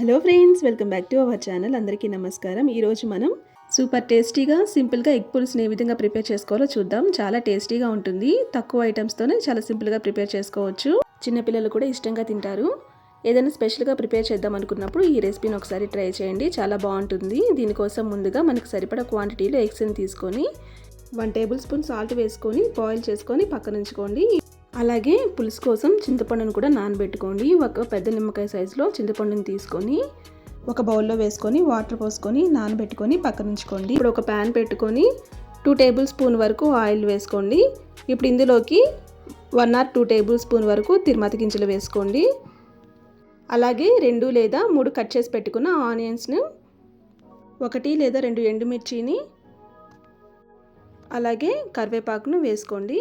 Hello friends, welcome back to our channel. అందరికీ నమస్కారం. ఈరోజు మనం సూపర్ టేస్టీగా సింపుల్గా ఎగ్ పులుసుని ఏ విధంగా ప్రిపేర్ చేసుకోవాలో చూద్దాం. చాలా టేస్టీగా ఉంటుంది. తక్కువ ఐటమ్స్తోనే చాలా సింపుల్గా ప్రిపేర్ చేసుకోవచ్చు. చిన్నపిల్లలు కూడా ఇష్టంగా తింటారు. ఏదైనా స్పెషల్గా ప్రిపేర్ చేద్దాం అనుకున్నప్పుడు ఈ రెసిపీని ఒకసారి ట్రై చేయండి. చాలా బాగుంటుంది. దీనికోసం ముందుగా మనకు సరిపడా క్వాంటిటీలో ఎగ్స్ని తీసుకొని 1 టేబుల్ స్పూన్ సాల్ట్ వేసుకొని బాయిల్ చేసుకొని పక్కన ఉంచుకోండి. అలాగే పులుసు కోసం చింతపండును కూడా నానబెట్టుకోండి. ఒక పెద్ద నిమ్మకాయ సైజులో చింతపండుని తీసుకొని ఒక బౌల్లో వేసుకొని వాటర్ పోసుకొని నానబెట్టుకొని పక్కన ఉంచుకోండి. ఇప్పుడు ఒక ప్యాన్ పెట్టుకొని 2 టేబుల్ స్పూన్ వరకు ఆయిల్ వేసుకోండి. ఇప్పుడు ఇందులోకి 1 or 2 టేబుల్ స్పూన్ వరకు తిరుమతి గింజలు వేసుకోండి. అలాగే 2 లేదా 3 కట్ చేసి పెట్టుకున్న ఆనియన్స్ను, 1 లేదా 2 ఎండుమిర్చిని, అలాగే కరివేపాకును వేసుకోండి.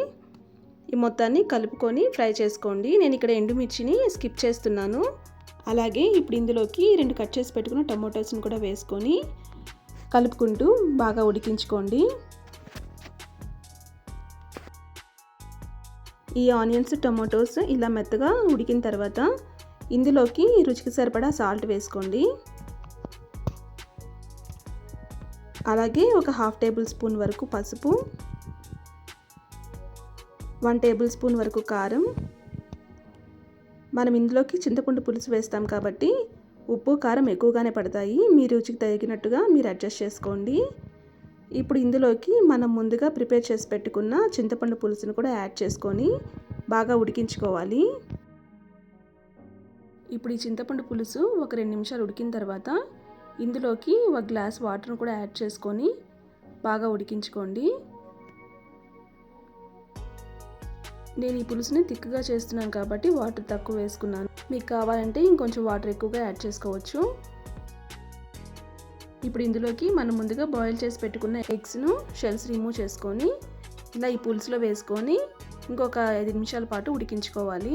ఈ మొత్తాన్ని కలుపుకొని ఫ్రై చేసుకోండి. నేను ఇక్కడ ఎండుమిర్చిని స్కిప్ చేస్తున్నాను. అలాగే ఇప్పుడు ఇందులోకి 2 కట్ చేసి పెట్టుకున్న టమోటాస్ని కూడా వేసుకొని కలుపుకుంటూ బాగా ఉడికించుకోండి. ఈ ఆనియన్స్, టమోటోస్ ఇలా మెత్తగా ఉడికిన తర్వాత ఇందులోకి రుచికి సరిపడా సాల్ట్ వేసుకోండి. అలాగే ఒక 1/2 టేబుల్ స్పూన్ వరకు పసుపు, 1 టేబుల్ స్పూన్ వరకు కారం. మనం ఇందులోకి చింతపండు పులుసు వేస్తాం కాబట్టి ఉప్పు, కారం ఎక్కువగానే పడతాయి. మీ రుచికి తగినట్టుగా మీరు అడ్జస్ట్ చేసుకోండి. ఇప్పుడు ఇందులోకి మనం ముందుగా ప్రిపేర్ చేసి పెట్టుకున్న చింతపండు పులుసును కూడా యాడ్ చేసుకొని బాగా ఉడికించుకోవాలి. ఇప్పుడు ఈ చింతపండు పులుసు ఒక 2 నిమిషాలు ఉడికిన తర్వాత ఇందులోకి 1 గ్లాస్ వాటర్ను కూడా యాడ్ చేసుకొని బాగా ఉడికించుకోండి. నేను ఈ పులుసుని థిక్గా చేస్తున్నాను కాబట్టి వాటర్ తక్కువ వేసుకున్నాను. మీకు కావాలంటే ఇంకొంచెం వాటర్ ఎక్కువగా యాడ్ చేసుకోవచ్చు. ఇప్పుడు ఇందులోకి మనం ముందుగా బాయిల్ చేసి పెట్టుకున్న ఎగ్స్ను షెల్స్ రిమూవ్ చేసుకొని ఇలా ఈ పులుసులో వేసుకొని ఇంకొక 5 నిమిషాల పాటు ఉడికించుకోవాలి.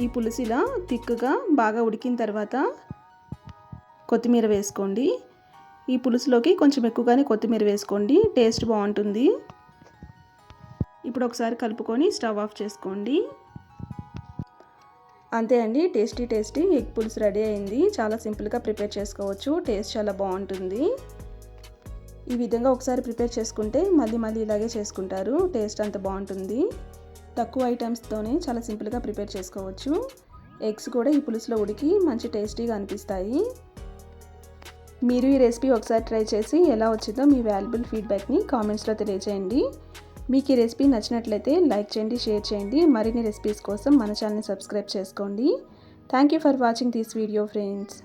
ఈ పులుసు ఇలా థిక్గా బాగా ఉడికిన తర్వాత కొత్తిమీర వేసుకోండి. ఈ పులుసులోకి కొంచెం ఎక్కువగానే కొత్తిమీర వేసుకోండి, టేస్ట్ బాగుంటుంది. ఇప్పుడు ఒకసారి కలుపుకొని స్టవ్ ఆఫ్ చేసుకోండి. అంతే అండి, టేస్టీ ఎగ్ పులుసు రెడీ అయింది. చాలా సింపుల్గా ప్రిపేర్ చేసుకోవచ్చు. టేస్ట్ చాలా బాగుంటుంది. ఈ విధంగా ఒకసారి ప్రిపేర్ చేసుకుంటే మళ్ళీ ఇలాగే చేసుకుంటారు. టేస్ట్ అంత బాగుంటుంది. తక్కువ ఐటమ్స్తోనే చాలా సింపుల్గా ప్రిపేర్ చేసుకోవచ్చు. ఎగ్స్ కూడా ఈ పులుసులో ఉడికి మంచి టేస్టీగా అనిపిస్తాయి. మీరు ఈ రెసిపీ ఒకసారి ట్రై చేసి ఎలా వచ్చిందో మీ వాల్యుబుల్ ఫీడ్బ్యాక్ని కామెంట్స్లో తెలియజేయండి. మీకు ఈ రెసిపీ నచ్చినట్లయితే లైక్ చేయండి, షేర్ చేయండి. మరిన్ని రెసిపీస్ కోసం మన ఛానల్ని సబ్స్క్రైబ్ చేసుకోండి. Thank you for watching this video friends.